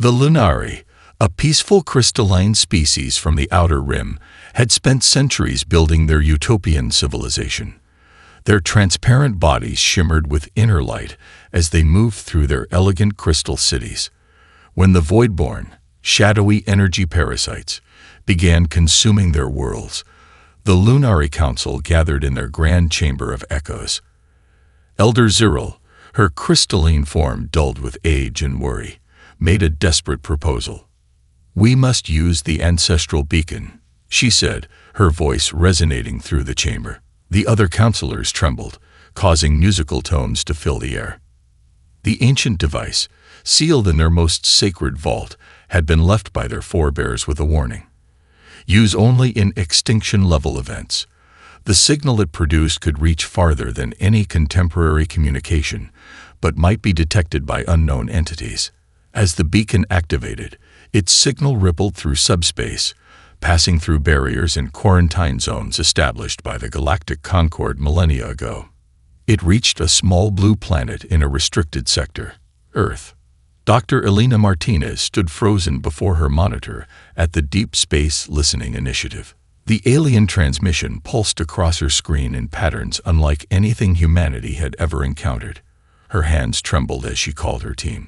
The Lunari, a peaceful crystalline species from the outer rim, had spent centuries building their utopian civilization. Their transparent bodies shimmered with inner light as they moved through their elegant crystal cities. When the Voidborn, shadowy energy parasites, began consuming their worlds, the Lunari Council gathered in their grand chamber of echoes. Elder Zyril, her crystalline form dulled with age and worry, made a desperate proposal. "We must use the ancestral beacon," she said, her voice resonating through the chamber. The other counselors trembled, causing musical tones to fill the air. The ancient device, sealed in their most sacred vault, had been left by their forebears with a warning. Use only in extinction-level events. The signal it produced could reach farther than any contemporary communication, but might be detected by unknown entities. As the beacon activated, its signal rippled through subspace, passing through barriers and quarantine zones established by the Galactic Conquests millennia ago. It reached a small blue planet in a restricted sector, Earth. Dr. Elena Martinez stood frozen before her monitor at the Deep Space Listening Initiative. The alien transmission pulsed across her screen in patterns unlike anything humanity had ever encountered. Her hands trembled as she called her team.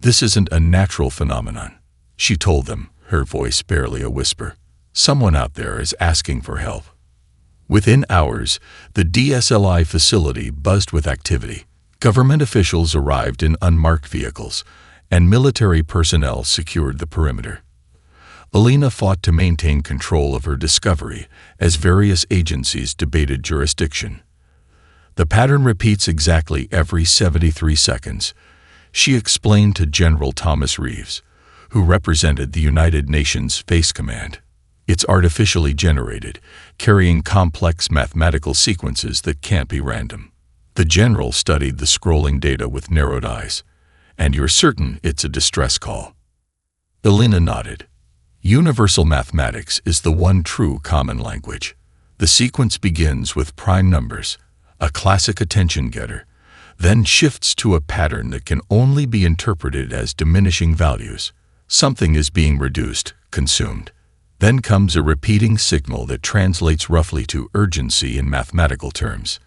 "This isn't a natural phenomenon," she told them, her voice barely a whisper. "Someone out there is asking for help." Within hours, the DSLI facility buzzed with activity. Government officials arrived in unmarked vehicles, and military personnel secured the perimeter. Elena fought to maintain control of her discovery as various agencies debated jurisdiction. "The pattern repeats exactly every 73 seconds," she explained to General Thomas Reeves, who represented the United Nations Space Command. "It's artificially generated, carrying complex mathematical sequences that can't be random." The general studied the scrolling data with narrowed eyes. "And you're certain it's a distress call?" Elena nodded. "Universal mathematics is the one true common language. The sequence begins with prime numbers, a classic attention-getter, then shifts to a pattern that can only be interpreted as diminishing values. Something is being reduced, consumed. Then comes a repeating signal that translates roughly to urgency in mathematical terms."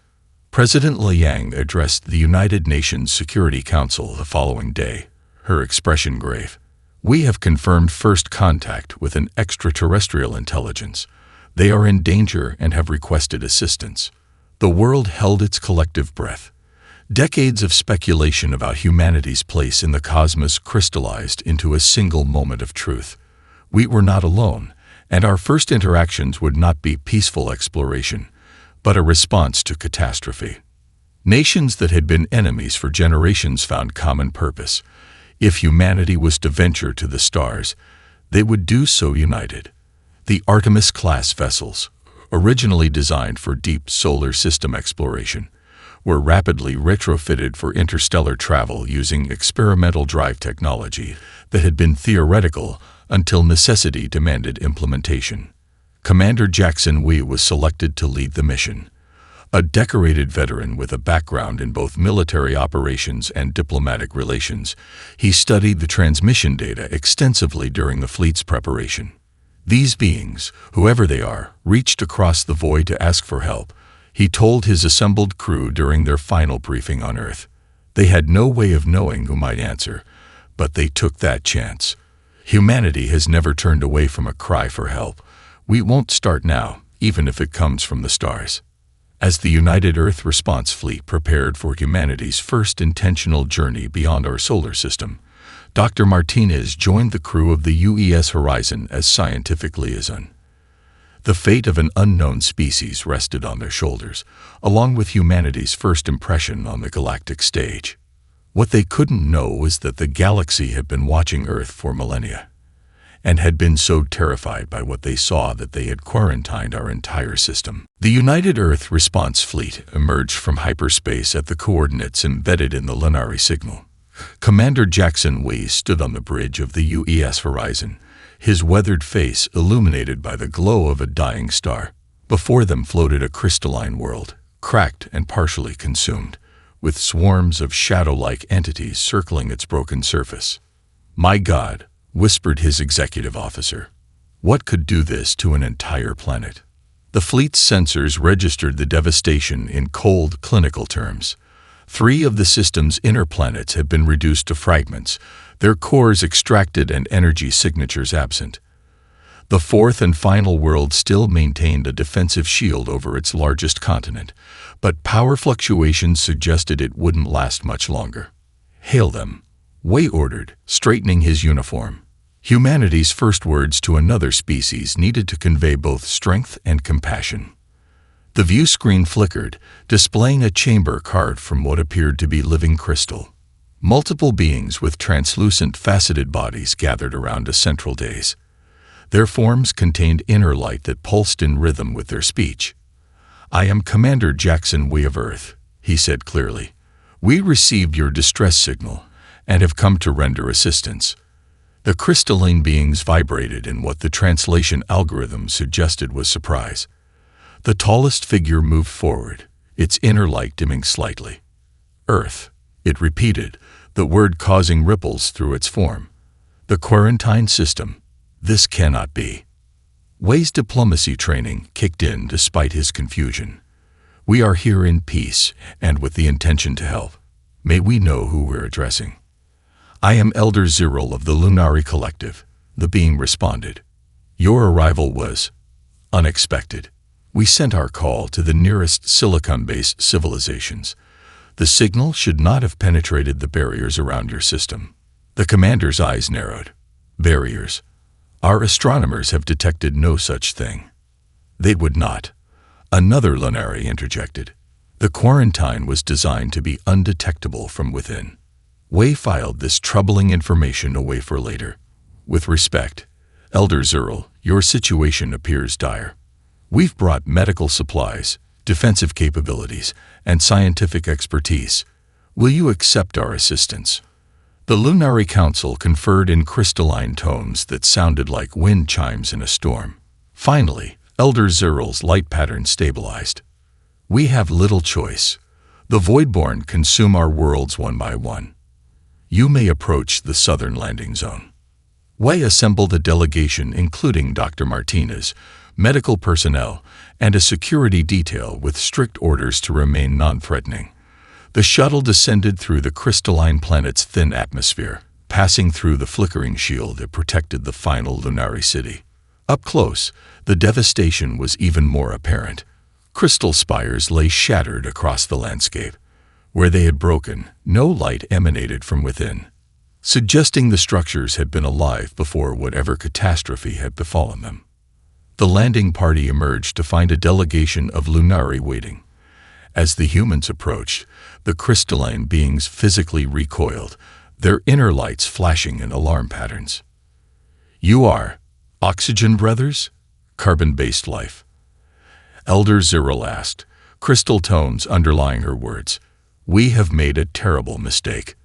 President Liang addressed the United Nations Security Council the following day, her expression grave. "We have confirmed first contact with an extraterrestrial intelligence. They are in danger and have requested assistance." The world held its collective breath. Decades of speculation about humanity's place in the cosmos crystallized into a single moment of truth. We were not alone, and our first interactions would not be peaceful exploration, but a response to catastrophe. Nations that had been enemies for generations found common purpose. If humanity was to venture to the stars, they would do so united. The Artemis-class vessels, originally designed for deep solar system exploration, were rapidly retrofitted for interstellar travel using experimental drive technology that had been theoretical until necessity demanded implementation. Commander Jackson Wee was selected to lead the mission. A decorated veteran with a background in both military operations and diplomatic relations, he studied the transmission data extensively during the fleet's preparation. These beings, whoever they are, reached across the void to ask for help, he told his assembled crew during their final briefing on Earth. They had no way of knowing who might answer, but they took that chance. Humanity has never turned away from a cry for help. We won't start now, even if it comes from the stars. As the United Earth Response Fleet prepared for humanity's first intentional journey beyond our solar system, Dr. Martinez joined the crew of the UES Horizon as scientific liaison. The fate of an unknown species rested on their shoulders, along with humanity's first impression on the galactic stage. What they couldn't know was that the galaxy had been watching Earth for millennia, and had been so terrified by what they saw that they had quarantined our entire system. The United Earth Response Fleet emerged from hyperspace at the coordinates embedded in the Lunari signal. Commander Jackson Wee stood on the bridge of the UES Horizon, his weathered face illuminated by the glow of a dying star. Before them floated a crystalline world, cracked and partially consumed, with swarms of shadow-like entities circling its broken surface. "My God," whispered his executive officer. "What could do this to an entire planet?" The fleet's sensors registered the devastation in cold, clinical terms. 3 of the system's inner planets had been reduced to fragments, their cores extracted and energy signatures absent. The 4th and final world still maintained a defensive shield over its largest continent, but power fluctuations suggested it wouldn't last much longer. "Hail them," Wei ordered, straightening his uniform. Humanity's first words to another species needed to convey both strength and compassion. The view screen flickered, displaying a chamber carved from what appeared to be living crystal. Multiple beings with translucent, faceted bodies gathered around a central dais. Their forms contained inner light that pulsed in rhythm with their speech. "I am Commander Jackson Wei of Earth," he said clearly. "We received your distress signal and have come to render assistance." The crystalline beings vibrated in what the translation algorithm suggested was surprise. The tallest figure moved forward, its inner light dimming slightly. "Earth," it repeated, the word causing ripples through its form. "The quarantine system. This cannot be." Wei's diplomacy training kicked in despite his confusion. "We are here in peace and with the intention to help. May we know who we're addressing?" "I am Elder Zyril of the Lunari Collective," the being responded. "Your arrival was unexpected. We sent our call to the nearest silicon-based civilizations. The signal should not have penetrated the barriers around your system." The commander's eyes narrowed. "Barriers? Our astronomers have detected no such thing." "They would not," another Lunari interjected. "The quarantine was designed to be undetectable from within." Wei filed this troubling information away for later. "With respect, Elder Zyril, your situation appears dire. We've brought medical supplies, defensive capabilities, and scientific expertise. Will you accept our assistance?" The Lunari Council conferred in crystalline tones that sounded like wind chimes in a storm. Finally, Elder Zyril's light pattern stabilized. "We have little choice. The Voidborn consume our worlds one by one. You may approach the southern landing zone." Wei assembled a delegation including Dr. Martinez, medical personnel, and a security detail with strict orders to remain non-threatening. The shuttle descended through the crystalline planet's thin atmosphere, passing through the flickering shield that protected the final Lunari city. Up close, the devastation was even more apparent. Crystal spires lay shattered across the landscape. Where they had broken, no light emanated from within, suggesting the structures had been alive before whatever catastrophe had befallen them. The landing party emerged to find a delegation of Lunari waiting. As the humans approached, the crystalline beings physically recoiled, their inner lights flashing in alarm patterns. "You are Oxygen Brothers? Carbon-based life?" Elder Zyril asked, crystal tones underlying her words. "We have made a terrible mistake."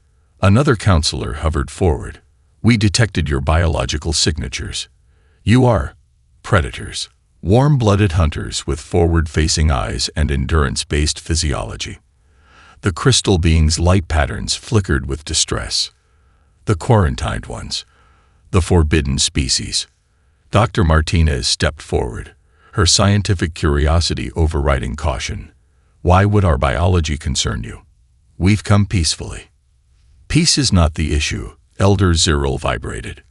Another counselor hovered forward. "We detected your biological signatures. You are predators, warm-blooded hunters with forward-facing eyes and endurance-based physiology." The crystal being's light patterns flickered with distress. "The quarantined ones. The forbidden species." Dr. Martinez stepped forward, her scientific curiosity overriding caution. "Why would our biology concern you? We've come peacefully." "Peace is not the issue," Elder Zyril vibrated.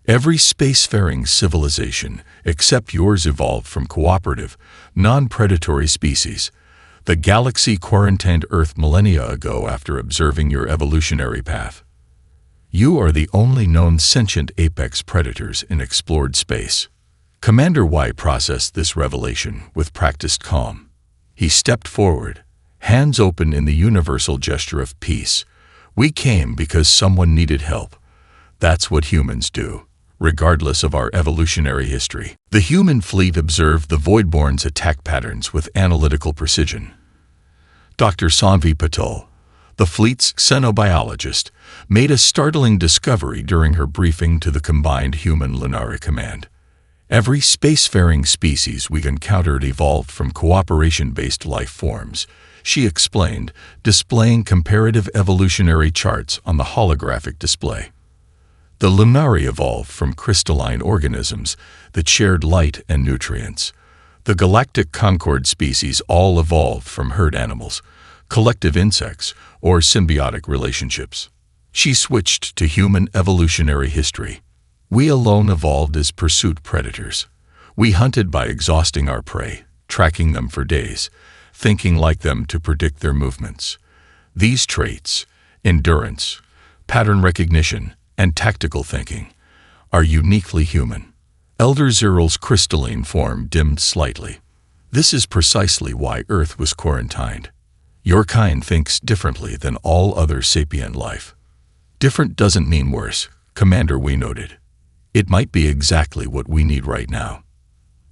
"Every spacefaring civilization, except yours, evolved from cooperative, non-predatory species. The galaxy quarantined Earth millennia ago after observing your evolutionary path. You are the only known sentient apex predators in explored space." Commander Wei processed this revelation with practiced calm. He stepped forward, hands open in the universal gesture of peace. "We came because someone needed help. That's what humans do, regardless of our evolutionary history." The human fleet observed the Voidborn's attack patterns with analytical precision. Dr. Sanvi Patel, the fleet's xenobiologist, made a startling discovery during her briefing to the combined human-Lunari command. "Every spacefaring species we encountered evolved from cooperation-based life forms," she explained, displaying comparative evolutionary charts on the holographic display. The Lunari evolved from crystalline organisms that shared light and nutrients. The Galactic Conquests species all evolved from herd animals, collective insects, or symbiotic relationships. She switched to human evolutionary history. We alone evolved as pursuit predators. We hunted by exhausting our prey, tracking them for days, thinking like them to predict their movements. These traits, endurance, pattern recognition, and tactical thinking, are uniquely human. Elder Zeral's crystalline form dimmed slightly. This is precisely why Earth was quarantined. Your kind thinks differently than all other sapient life. Different doesn't mean worse, Commander, we noted. It might be exactly what we need right now.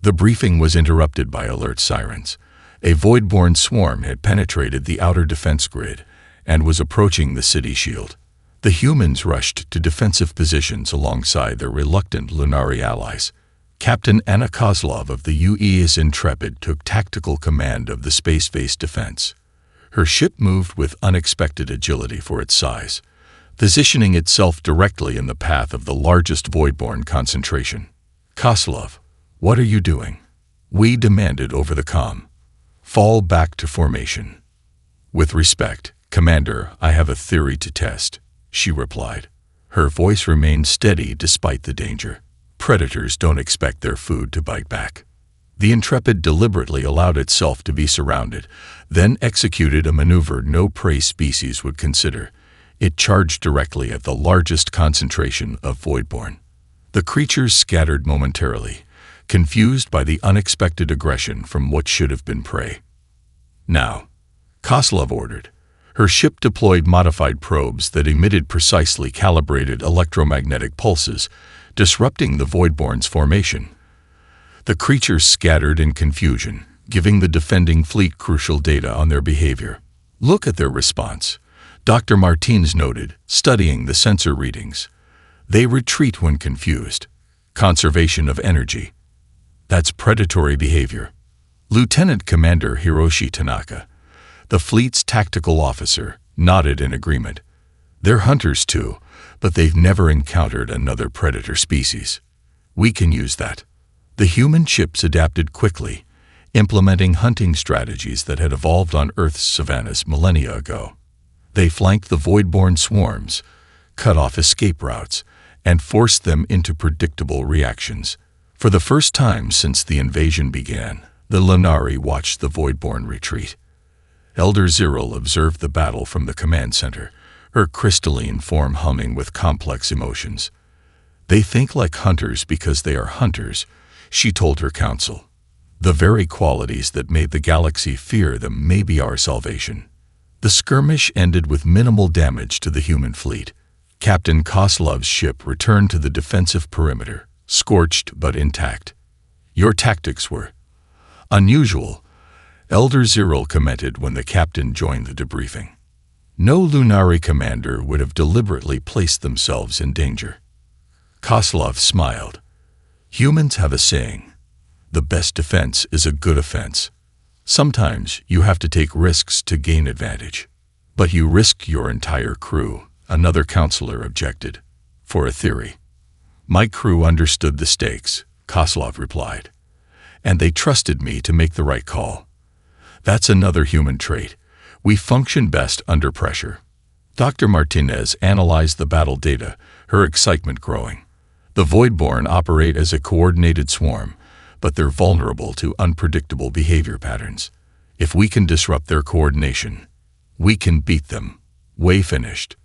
The briefing was interrupted by alert sirens. A void-born swarm had penetrated the outer defense grid and was approaching the city shield. The humans rushed to defensive positions alongside their reluctant Lunari allies. Captain Anna Kozlov of the UES Intrepid took tactical command of the space-based defense. Her ship moved with unexpected agility for its size, positioning itself directly in the path of the largest void-born concentration. Kozlov, what are you doing? We demanded over the comm. Fall back to formation. With respect, Commander, I have a theory to test, she replied. Her voice remained steady despite the danger. Predators don't expect their food to bite back. The Intrepid deliberately allowed itself to be surrounded, then executed a maneuver no prey species would consider. It charged directly at the largest concentration of voidborn. The creatures scattered momentarily, confused by the unexpected aggression from what should have been prey. Now, Kozlov ordered. Her ship deployed modified probes that emitted precisely calibrated electromagnetic pulses, disrupting the voidborn's formation. The creatures scattered in confusion, giving the defending fleet crucial data on their behavior. Look at their response, Dr. Martins noted, studying the sensor readings. They retreat when confused. Conservation of energy. That's predatory behavior. Lieutenant Commander Hiroshi Tanaka, the fleet's tactical officer, nodded in agreement. They're hunters too, but they've never encountered another predator species. We can use that. The human ships adapted quickly, implementing hunting strategies that had evolved on Earth's savannas millennia ago. They flanked the voidborn swarms, cut off escape routes, and forced them into predictable reactions. For the first time since the invasion began, the Lunari watched the voidborn retreat. Elder Zeral observed the battle from the command center, her crystalline form humming with complex emotions. They think like hunters because they are hunters, she told her council. The very qualities that made the galaxy fear them may be our salvation. The skirmish ended with minimal damage to the human fleet. Captain Kozlov's ship returned to the defensive perimeter, scorched but intact. Your tactics were unusual, Elder Zeral commented when the captain joined the debriefing. No Lunari commander would have deliberately placed themselves in danger. Kozlov smiled. Humans have a saying, the best defense is a good offense. Sometimes you have to take risks to gain advantage. But you risk your entire crew, another counselor objected. For a theory. My crew understood the stakes, Kozlov replied. And they trusted me to make the right call. That's another human trait. We function best under pressure. Dr. Martinez analyzed the battle data, her excitement growing. The Voidborn operate as a coordinated swarm, but they're vulnerable to unpredictable behavior patterns. If we can disrupt their coordination, we can beat them. Way finished.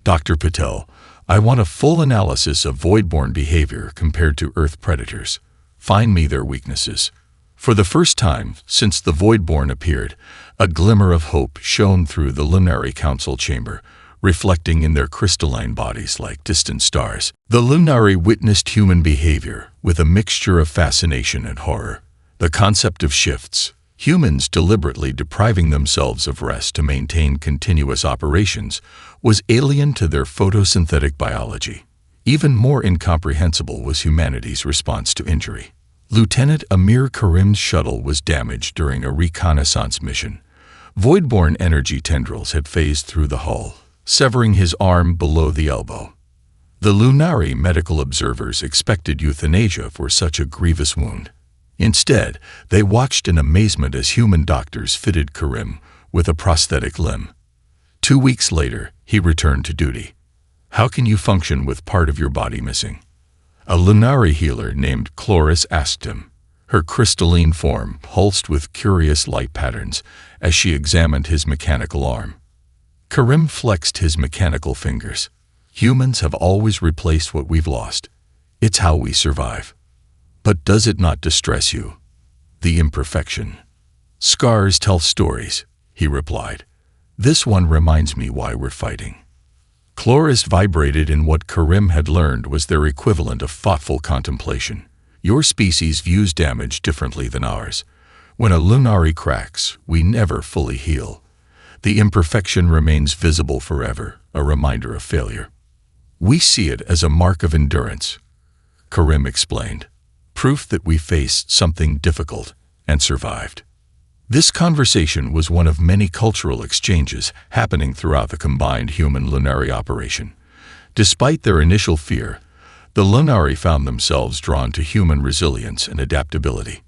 Dr. Patel, I want a full analysis of Voidborn behavior compared to Earth predators. Find me their weaknesses. For the first time since the Voidborn appeared, a glimmer of hope shone through the Lunari Council chamber, reflecting in their crystalline bodies like distant stars. The Lunari witnessed human behavior with a mixture of fascination and horror. The concept of shifts, humans deliberately depriving themselves of rest to maintain continuous operations, was alien to their photosynthetic biology. Even more incomprehensible was humanity's response to injury. Lieutenant Amir Karim's shuttle was damaged during a reconnaissance mission. Voidborn energy tendrils had phased through the hull, severing his arm below the elbow. The Lunari medical observers expected euthanasia for such a grievous wound. Instead, they watched in amazement as human doctors fitted Karim with a prosthetic limb. 2 weeks later, he returned to duty. "How can you function with part of your body missing?" A Lunari healer named Chloris asked him. Her crystalline form pulsed with curious light patterns as she examined his mechanical arm. Karim flexed his mechanical fingers. "Humans have always replaced what we've lost. It's how we survive. But does it not distress you? The imperfection." "Scars tell stories," he replied. "This one reminds me why we're fighting." Chloris vibrated in what Karim had learned was their equivalent of thoughtful contemplation. "Your species views damage differently than ours. When a Lunari cracks, we never fully heal. The imperfection remains visible forever, a reminder of failure. We see it as a mark of endurance," Karim explained. "Proof that we faced something difficult and survived." This conversation was one of many cultural exchanges happening throughout the combined human-Lunari operation. Despite their initial fear, the Lunari found themselves drawn to human resilience and adaptability.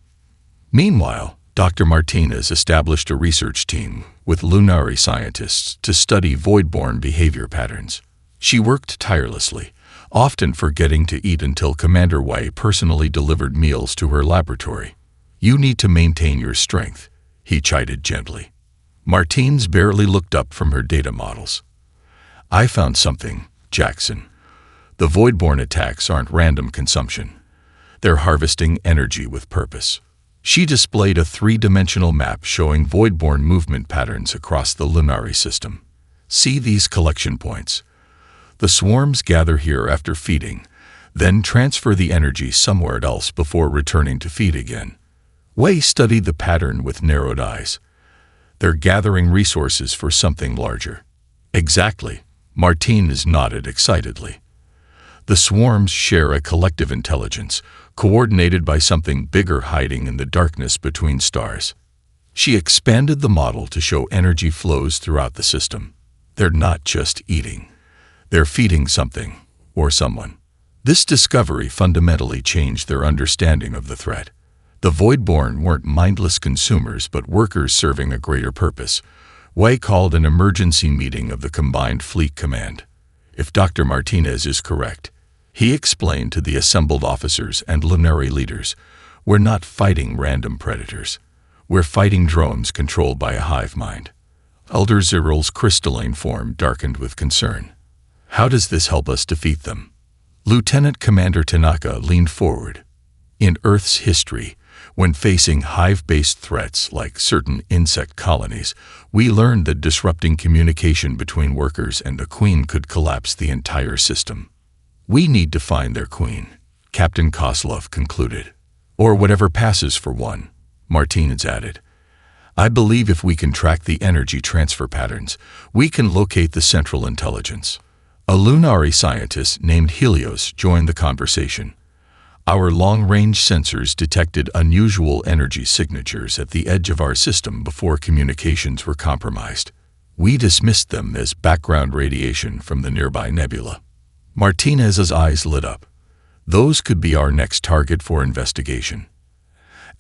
Meanwhile, Dr. Martinez established a research team with Lunari scientists to study void-born behavior patterns. She worked tirelessly, often forgetting to eat until Commander Wei personally delivered meals to her laboratory. "You need to maintain your strength," he chided gently. Martins barely looked up from her data models. "I found something, Jackson. The void-born attacks aren't random consumption. They're harvesting energy with purpose." She displayed a three-dimensional map showing void-born movement patterns across the Lunari system. "See these collection points. The swarms gather here after feeding, then transfer the energy somewhere else before returning to feed again." Wei studied the pattern with narrowed eyes. "They're gathering resources for something larger." "Exactly," Martinez nodded excitedly. "The swarms share a collective intelligence, coordinated by something bigger hiding in the darkness between stars." She expanded the model to show energy flows throughout the system. "They're not just eating. They're feeding something, or someone." This discovery fundamentally changed their understanding of the threat. The Voidborn weren't mindless consumers but workers serving a greater purpose. Wei called an emergency meeting of the combined fleet command. "If Dr. Martinez is correct," he explained to the assembled officers and Lunari leaders, "we're not fighting random predators. We're fighting drones controlled by a hive mind." Elder Ziral's crystalline form darkened with concern. "How does this help us defeat them?" Lieutenant Commander Tanaka leaned forward. "In Earth's history, when facing hive-based threats like certain insect colonies, we learned that disrupting communication between workers and the Queen could collapse the entire system. We need to find their Queen," Captain Koslov concluded. "Or whatever passes for one," Martinez added. "I believe if we can track the energy transfer patterns, we can locate the central intelligence." A Lunari scientist named Helios joined the conversation. "Our long-range sensors detected unusual energy signatures at the edge of our system before communications were compromised. We dismissed them as background radiation from the nearby nebula." Martinez's eyes lit up. "Those could be our next target for investigation."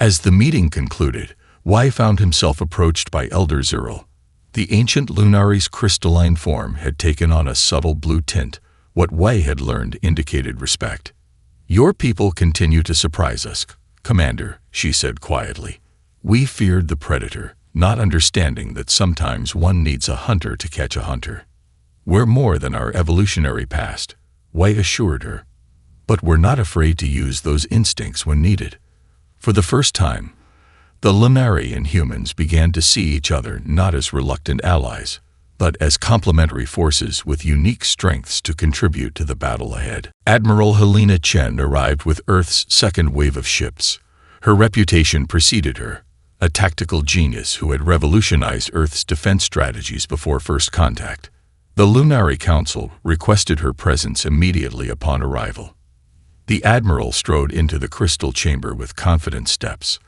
As the meeting concluded, Wei found himself approached by Elder Ziral. The ancient Lunari's crystalline form had taken on a subtle blue tint. What Wei had learned indicated respect. "Your people continue to surprise us, Commander," she said quietly. "We feared the predator, not understanding that sometimes one needs a hunter to catch a hunter." "We're more than our evolutionary past," Wei assured her. "But we're not afraid to use those instincts when needed." For the first time, the Lunari and humans began to see each other not as reluctant allies, but as complementary forces with unique strengths to contribute to the battle ahead. Admiral Helena Chen arrived with Earth's second wave of ships. Her reputation preceded her, a tactical genius who had revolutionized Earth's defense strategies before first contact. The Lunari Council requested her presence immediately upon arrival. The Admiral strode into the crystal chamber with confident steps.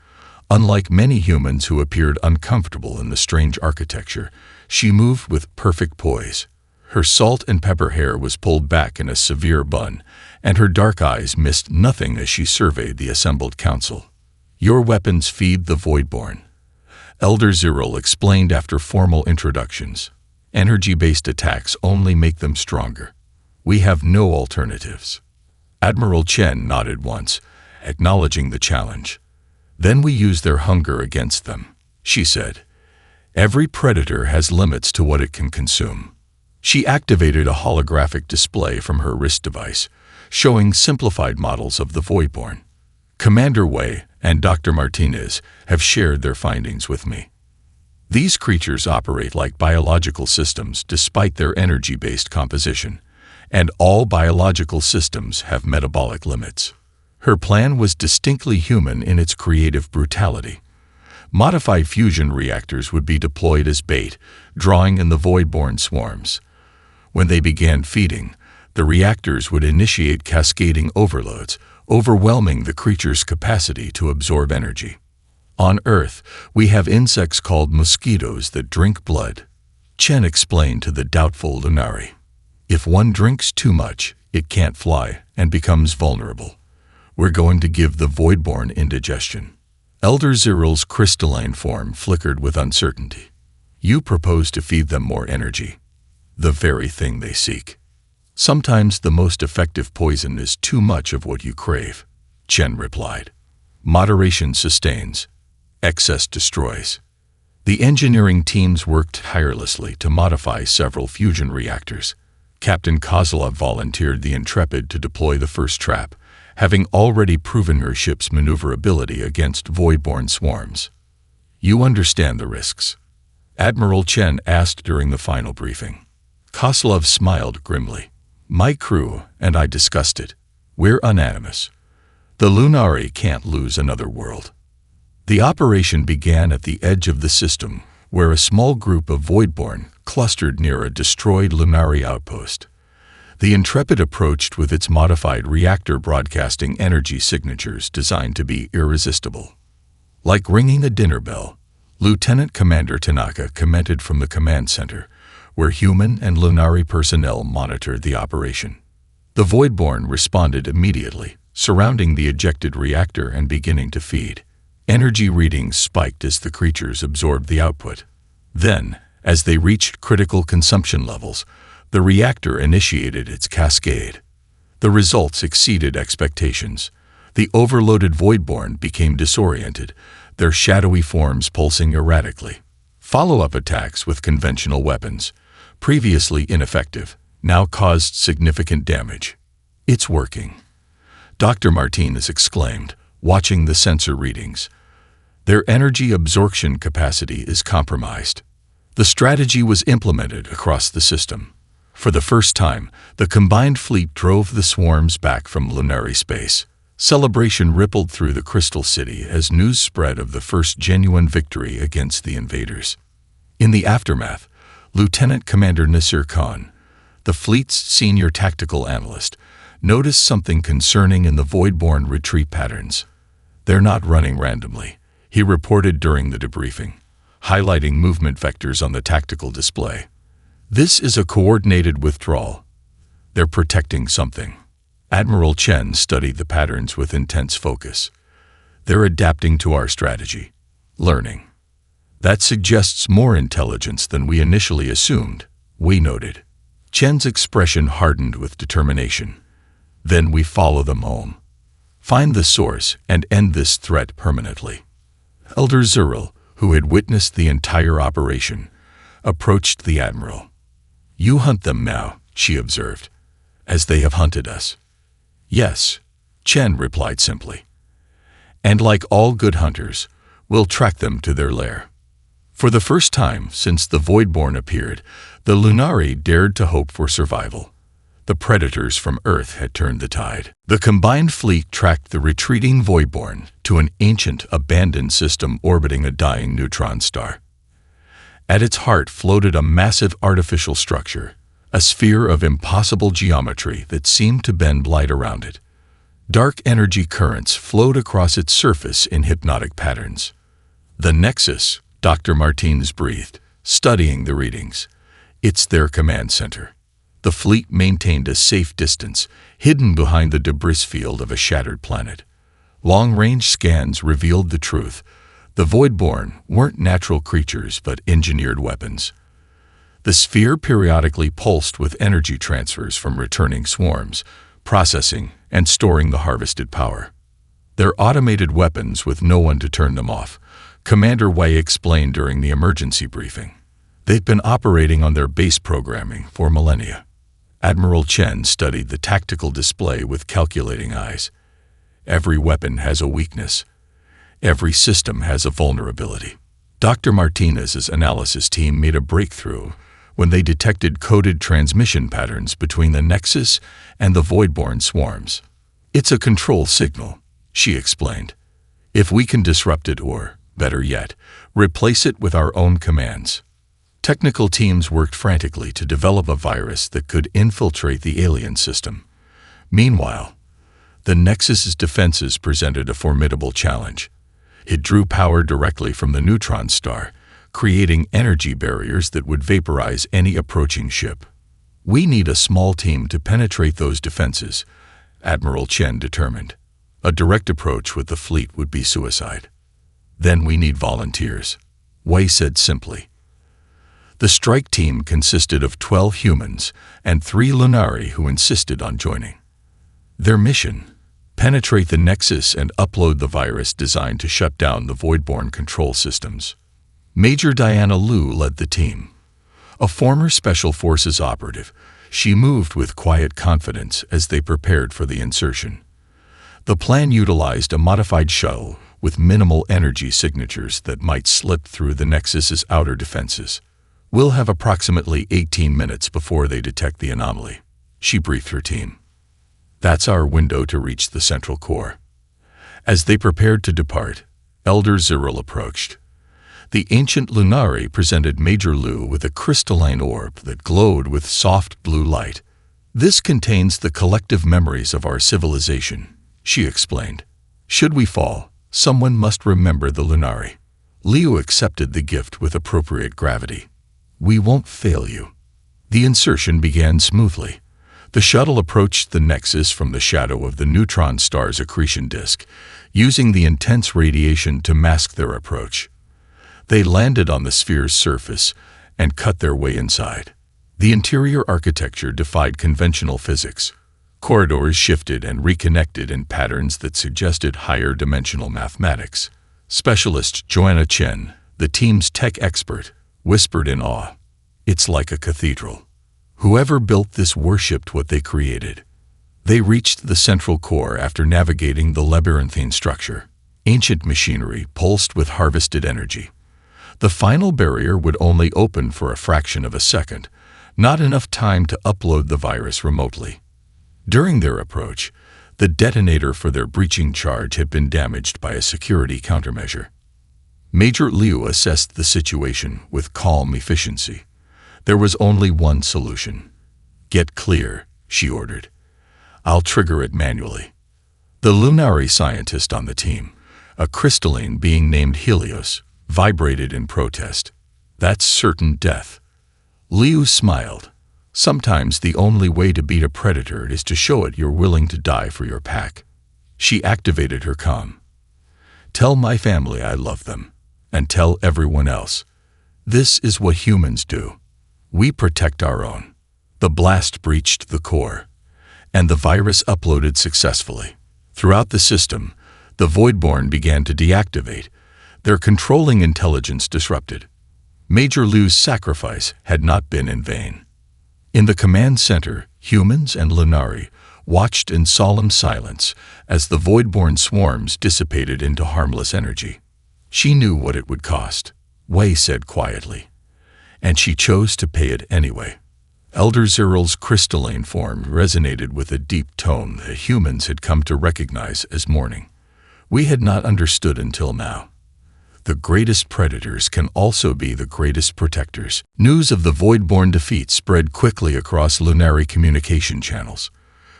Unlike many humans who appeared uncomfortable in the strange architecture, she moved with perfect poise. Her salt and pepper hair was pulled back in a severe bun, and her dark eyes missed nothing as she surveyed the assembled council. "Your weapons feed the Voidborn," Elder Zyril explained after formal introductions. "Energy-based attacks only make them stronger. We have no alternatives." Admiral Chen nodded once, acknowledging the challenge. "Then we use their hunger against them," she said. "Every predator has limits to what it can consume." She activated a holographic display from her wrist device, showing simplified models of the Voidborn. Commander Wei and Dr. Martinez have shared their findings with me. These creatures operate like biological systems despite their energy-based composition, and all biological systems have metabolic limits. Her plan was distinctly human in its creative brutality. Modified fusion reactors would be deployed as bait, drawing in the Voidborn swarms. When they began feeding, the reactors would initiate cascading overloads, overwhelming the creature's capacity to absorb energy. "On Earth, we have insects called mosquitoes that drink blood," Chen explained to the doubtful Lunari. "If one drinks too much, it can't fly and becomes vulnerable. We're going to give the Voidborn indigestion." Elder Zyril's crystalline form flickered with uncertainty. "You propose to feed them more energy. The very thing they seek. Sometimes the most effective poison is too much of what you crave," Chen replied. "Moderation sustains. Excess destroys." The engineering teams worked tirelessly to modify several fusion reactors. Captain Kozlov volunteered the Intrepid to deploy the first trap, having already proven her ship's maneuverability against Voidborn swarms. "You understand the risks?" Admiral Chen asked during the final briefing. Kozlov smiled grimly. "My crew and I discussed it. We're unanimous. The Lunari can't lose another world." The operation began at the edge of the system, where a small group of Voidborn clustered near a destroyed Lunari outpost. The Intrepid approached with its modified reactor broadcasting energy signatures designed to be irresistible. Like ringing a dinner bell, Lieutenant Commander Tanaka commented from the command center, where human and Lunari personnel monitored the operation. The Voidborn responded immediately, surrounding the ejected reactor and beginning to feed. Energy readings spiked as the creatures absorbed the output. Then, as they reached critical consumption levels, the reactor initiated its cascade. The results exceeded expectations. The overloaded Voidborn became disoriented, their shadowy forms pulsing erratically. Follow-up attacks with conventional weapons, previously ineffective, now caused significant damage. "It's working," Dr. Martinez exclaimed, watching the sensor readings. "Their energy absorption capacity is compromised." The strategy was implemented across the system. For the first time, the combined fleet drove the swarms back from Lunari space. Celebration rippled through the Crystal City as news spread of the first genuine victory against the invaders. In the aftermath, Lieutenant Commander Nasir Khan, the fleet's senior tactical analyst, noticed something concerning in the Voidborn retreat patterns. "They're not running randomly," he reported during the debriefing, highlighting movement vectors on the tactical display. "This is a coordinated withdrawal. They're protecting something." Admiral Chen studied the patterns with intense focus. "They're adapting to our strategy. Learning. That suggests more intelligence than we initially assumed," we noted. Chen's expression hardened with determination. "Then we follow them home. Find the source and end this threat permanently." Elder Zyril, who had witnessed the entire operation, approached the Admiral. "You hunt them now," she observed, "as they have hunted us." "Yes," Chen replied simply. "And like all good hunters, we'll track them to their lair." For the first time since the Voidborn appeared, the Lunari dared to hope for survival. The predators from Earth had turned the tide. The combined fleet tracked the retreating Voidborn to an ancient, abandoned system orbiting a dying neutron star. At its heart floated a massive artificial structure, a sphere of impossible geometry that seemed to bend light around it. Dark energy currents flowed across its surface in hypnotic patterns. "The Nexus," Dr. Martinez breathed, studying the readings. "It's their command center." The fleet maintained a safe distance, hidden behind the debris field of a shattered planet. Long-range scans revealed the truth. The Voidborn weren't natural creatures but engineered weapons. The sphere periodically pulsed with energy transfers from returning swarms, processing and storing the harvested power. They're automated weapons with no one to turn them off, Commander Wei explained during the emergency briefing. They've been operating on their base programming for millennia. Admiral Chen studied the tactical display with calculating eyes. Every weapon has a weakness. Every system has a vulnerability. Dr. Martinez's analysis team made a breakthrough when they detected coded transmission patterns between the Nexus and the Voidborn swarms. It's a control signal, she explained. If we can disrupt it or, better yet, replace it with our own commands. Technical teams worked frantically to develop a virus that could infiltrate the alien system. Meanwhile, the Nexus's defenses presented a formidable challenge. It drew power directly from the neutron star, creating energy barriers that would vaporize any approaching ship. We need a small team to penetrate those defenses, Admiral Chen determined. A direct approach with the fleet would be suicide. Then we need volunteers, Wei said simply. The strike team consisted of 12 humans and 3 Lunari who insisted on joining. Their mission: penetrate the Nexus and upload the virus designed to shut down the Voidborn control systems. Major Diana Liu led the team. A former Special Forces operative, she moved with quiet confidence as they prepared for the insertion. The plan utilized a modified shuttle with minimal energy signatures that might slip through the Nexus's outer defenses. We'll have approximately 18 minutes before they detect the anomaly, she briefed her team. That's our window to reach the central core. As they prepared to depart, Elder Zyril approached. The ancient Lunari presented Major Liu with a crystalline orb that glowed with soft blue light. This contains the collective memories of our civilization, she explained. Should we fall, someone must remember the Lunari. Liu accepted the gift with appropriate gravity. We won't fail you. The insertion began smoothly. The shuttle approached the Nexus from the shadow of the neutron star's accretion disk, using the intense radiation to mask their approach. They landed on the sphere's surface and cut their way inside. The interior architecture defied conventional physics. Corridors shifted and reconnected in patterns that suggested higher dimensional mathematics. Specialist Joanna Chen, the team's tech expert, whispered in awe. It's like a cathedral. Whoever built this worshipped what they created. They reached the central core after navigating the labyrinthine structure. Ancient machinery pulsed with harvested energy. The final barrier would only open for a fraction of a second, not enough time to upload the virus remotely. During their approach, the detonator for their breaching charge had been damaged by a security countermeasure. Major Liu assessed the situation with calm efficiency. There was only one solution. Get clear, she ordered. I'll trigger it manually. The Lunari scientist on the team, a crystalline being named Helios, vibrated in protest. That's certain death. Liu smiled. Sometimes the only way to beat a predator is to show it you're willing to die for your pack. She activated her comm. Tell my family I love them, and tell everyone else. This is what humans do. We protect our own. The blast breached the core, and the virus uploaded successfully. Throughout the system, the Voidborn began to deactivate, their controlling intelligence disrupted. Major Liu's sacrifice had not been in vain. In the command center, humans and Lunari watched in solemn silence as the Voidborn swarms dissipated into harmless energy. She knew what it would cost, Wei said quietly, and she chose to pay it anyway. Elder Zyril's crystalline form resonated with a deep tone that humans had come to recognize as mourning. We had not understood until now. The greatest predators can also be the greatest protectors. News of the Voidborn defeat spread quickly across Lunari communication channels.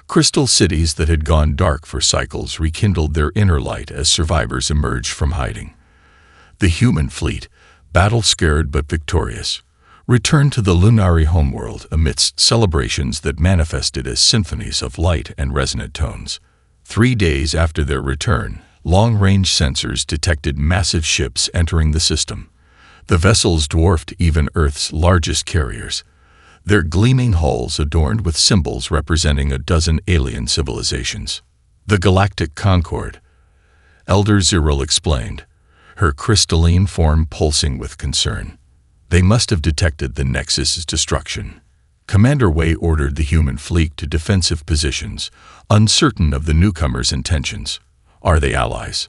Crystal cities that had gone dark for cycles rekindled their inner light as survivors emerged from hiding. The human fleet, battle-scared but victorious, returned to the Lunari homeworld amidst celebrations that manifested as symphonies of light and resonant tones. 3 days after their return, long-range sensors detected massive ships entering the system. The vessels dwarfed even Earth's largest carriers, their gleaming hulls adorned with symbols representing a dozen alien civilizations. The Galactic Conquests, Elder Zyril explained, her crystalline form pulsing with concern. They must have detected the Nexus's destruction. Commander Wei ordered the human fleet to defensive positions, uncertain of the newcomers' intentions. Are they allies?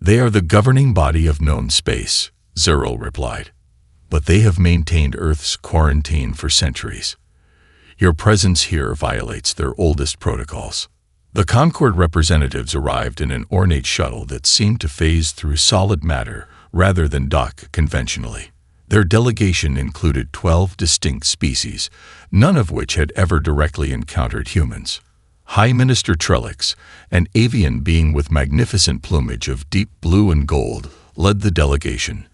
They are the governing body of known space, Zyril replied. But they have maintained Earth's quarantine for centuries. Your presence here violates their oldest protocols. The Concord representatives arrived in an ornate shuttle that seemed to phase through solid matter rather than dock conventionally. Their delegation included 12 distinct species, none of which had ever directly encountered humans. High Minister Trellix, an avian being with magnificent plumage of deep blue and gold, led the delegation.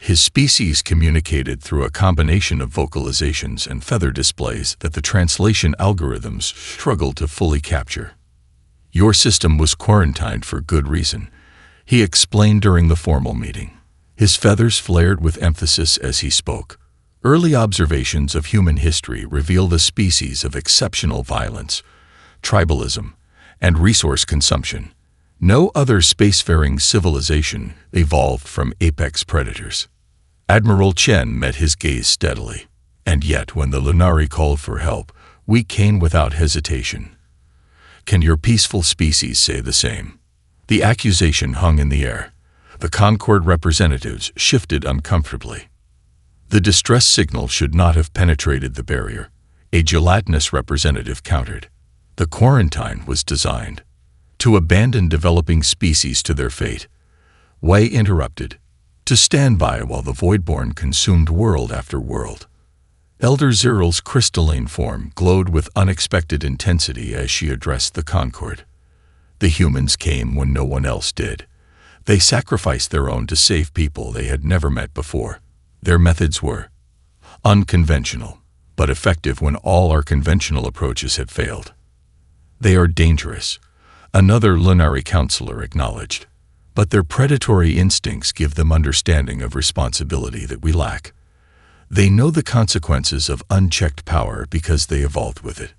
His species communicated through a combination of vocalizations and feather displays that the translation algorithms struggled to fully capture. Your system was quarantined for good reason, he explained during the formal meeting. His feathers flared with emphasis as he spoke. Early observations of human history revealed a species of exceptional violence, tribalism, and resource consumption. No other spacefaring civilization evolved from apex predators. Admiral Chen met his gaze steadily. And yet, when the Lunari called for help, we came without hesitation. Can your peaceful species say the same? The accusation hung in the air. The Concord representatives shifted uncomfortably. The distress signal should not have penetrated the barrier, a gelatinous representative countered. The quarantine was designed to abandon developing species to their fate. Wei interrupted, to stand by while the Voidborn consumed world after world. Elder Zyril's crystalline form glowed with unexpected intensity as she addressed the Concord. The humans came when no one else did. They sacrificed their own to save people they had never met before. Their methods were unconventional, but effective when all our conventional approaches had failed. They are dangerous, another Lunari counselor acknowledged, but their predatory instincts give them understanding of responsibility that we lack. They know the consequences of unchecked power because they evolved with it.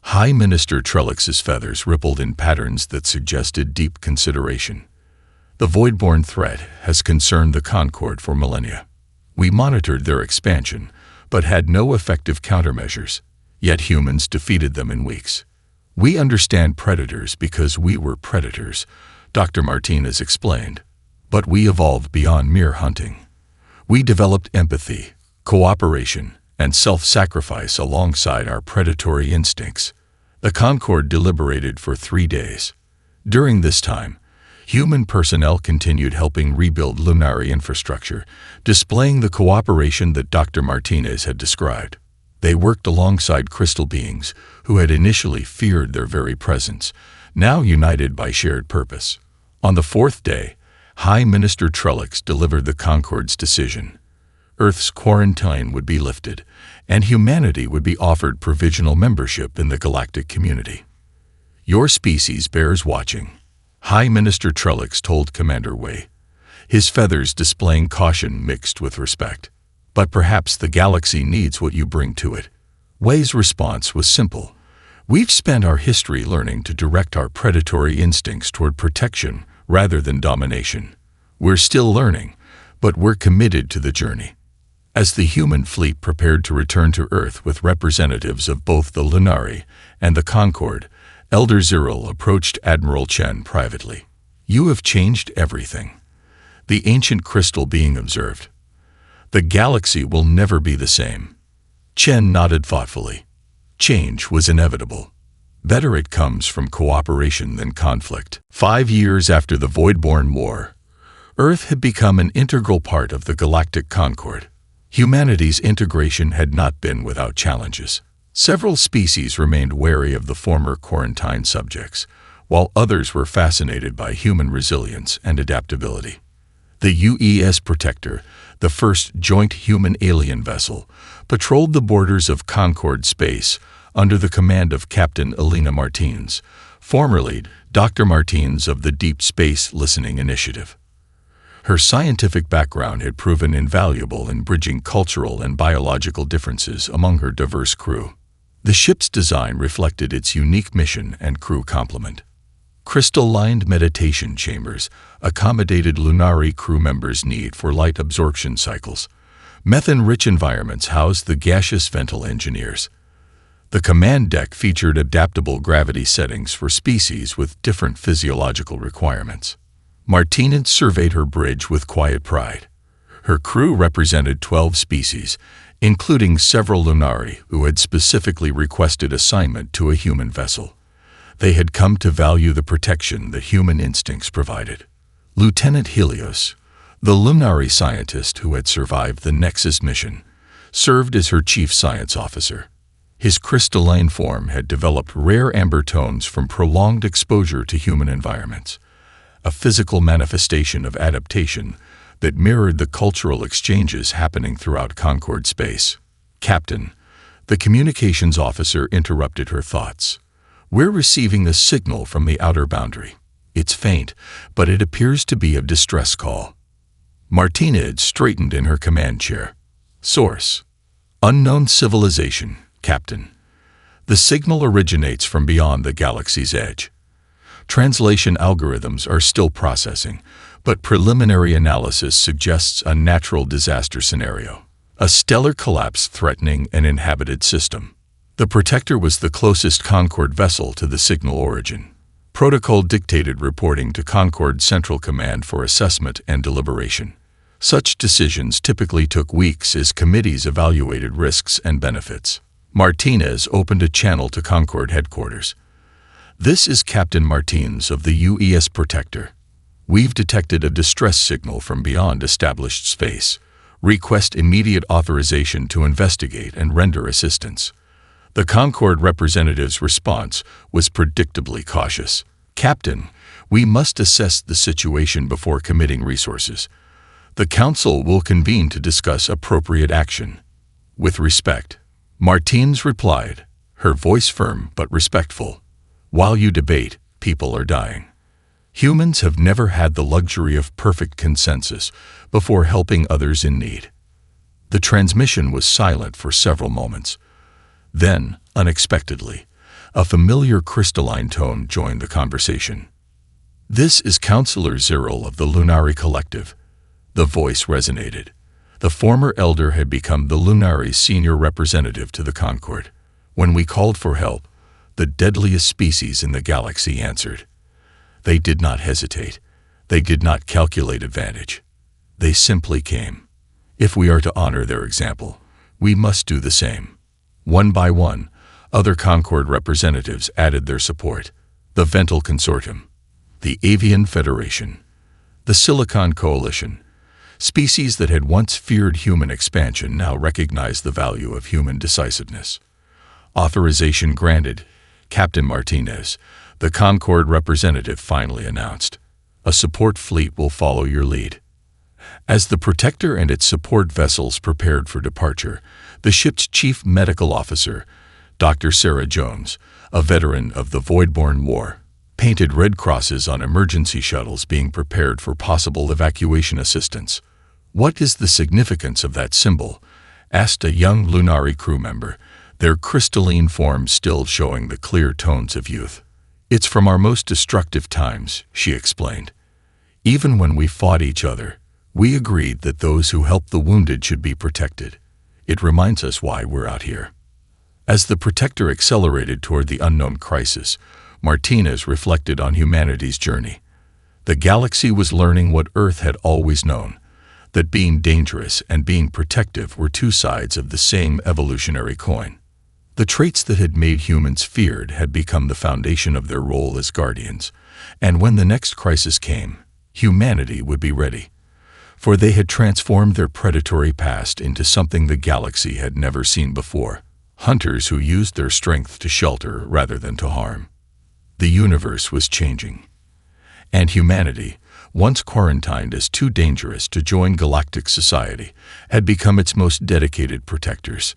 High Minister Trellix's feathers rippled in patterns that suggested deep consideration. The Voidborn threat has concerned the Concord for millennia. We monitored their expansion, but had no effective countermeasures, yet humans defeated them in weeks. We understand predators because we were predators, Dr. Martinez explained. But we evolved beyond mere hunting. We developed empathy, cooperation, and self-sacrifice alongside our predatory instincts. The Concord deliberated for 3 days. During this time, human personnel continued helping rebuild Lunari infrastructure, displaying the cooperation that Dr. Martinez had described. They worked alongside crystal beings who had initially feared their very presence, now united by shared purpose. On the 4th day, High Minister Trellix delivered the Concord's decision. Earth's quarantine would be lifted, and humanity would be offered provisional membership in the galactic community. Your species bears watching, High Minister Trellix told Commander Wei, his feathers displaying caution mixed with respect. But perhaps the galaxy needs what you bring to it. Wei's response was simple. We've spent our history learning to direct our predatory instincts toward protection rather than domination. We're still learning, but we're committed to the journey. As the human fleet prepared to return to Earth with representatives of both the Lunari and the Concord, Elder Zyril approached Admiral Chen privately. You have changed everything. The ancient crystal being observed. The galaxy will never be the same. Chen nodded thoughtfully. Change was inevitable. Better it comes from cooperation than conflict. 5 years after the Voidborn War, Earth had become an integral part of the Galactic Concord. Humanity's integration had not been without challenges. Several species remained wary of the former quarantine subjects, while others were fascinated by human resilience and adaptability. The UES Protector, the first joint human-alien vessel, patrolled the borders of Concord space under the command of Captain Elena Martins, formerly Dr. Martins of the Deep Space Listening Initiative. Her scientific background had proven invaluable in bridging cultural and biological differences among her diverse crew. The ship's design reflected its unique mission and crew complement. Crystal-lined meditation chambers accommodated Lunari crew members' need for light absorption cycles. Methane-rich environments housed the gaseous Vental engineers. The command deck featured adaptable gravity settings for species with different physiological requirements. Martinez surveyed her bridge with quiet pride. Her crew represented 12 species, including several Lunari who had specifically requested assignment to a human vessel. They had come to value the protection that human instincts provided. Lieutenant Helios, the Lunari scientist who had survived the Nexus mission, served as her chief science officer. His crystalline form had developed rare amber tones from prolonged exposure to human environments, a physical manifestation of adaptation that mirrored the cultural exchanges happening throughout Concord space. Captain, the communications officer interrupted her thoughts. We're receiving a signal from the outer boundary. It's faint, but it appears to be a distress call. Martinez straightened in her command chair. Source: Unknown civilization, Captain. The signal originates from beyond the galaxy's edge. Translation algorithms are still processing, but preliminary analysis suggests a natural disaster scenario, a stellar collapse threatening an inhabited system. The Protector was the closest Concord vessel to the signal origin. Protocol dictated reporting to Concord Central Command for assessment and deliberation. Such decisions typically took weeks as committees evaluated risks and benefits. Martinez opened a channel to Concord headquarters. This is Captain Martins of the UES Protector. We've detected a distress signal from beyond established space. Request immediate authorization to investigate and render assistance. The Concord representative's response was predictably cautious. Captain, we must assess the situation before committing resources. The Council will convene to discuss appropriate action. With respect, Martins replied, her voice firm but respectful. While you debate, people are dying. Humans have never had the luxury of perfect consensus before helping others in need. The transmission was silent for several moments. Then, unexpectedly, a familiar crystalline tone joined the conversation. This is Counselor Zyril of the Lunari Collective. The voice resonated. The former elder had become the Lunari's senior representative to the Concord. When we called for help, the deadliest species in the galaxy answered. They did not hesitate. They did not calculate advantage. They simply came. If we are to honor their example, we must do the same. One by one, other Concord representatives added their support. The Vental Consortium, the Avian Federation, the Silicon Coalition. Species that had once feared human expansion now recognized the value of human decisiveness. Authorization granted, Captain Martinez, the Concord representative finally announced. A support fleet will follow your lead. As the Protector and its support vessels prepared for departure, the ship's chief medical officer, Dr. Sarah Jones, a veteran of the Voidborn War, painted red crosses on emergency shuttles being prepared for possible evacuation assistance. What is the significance of that symbol? Asked a young Lunari crew member, their crystalline forms still showing the clear tones of youth. It's from our most destructive times, she explained. Even when we fought each other, we agreed that those who helped the wounded should be protected. It reminds us why we're out here. As the Protector accelerated toward the unknown crisis, Martinez reflected on humanity's journey. The galaxy was learning what Earth had always known, that being dangerous and being protective were two sides of the same evolutionary coin. The traits that had made humans feared had become the foundation of their role as guardians, and when the next crisis came, humanity would be ready. For they had transformed their predatory past into something the galaxy had never seen before. Hunters who used their strength to shelter rather than to harm. The universe was changing. And humanity, once quarantined as too dangerous to join galactic society, had become its most dedicated protectors.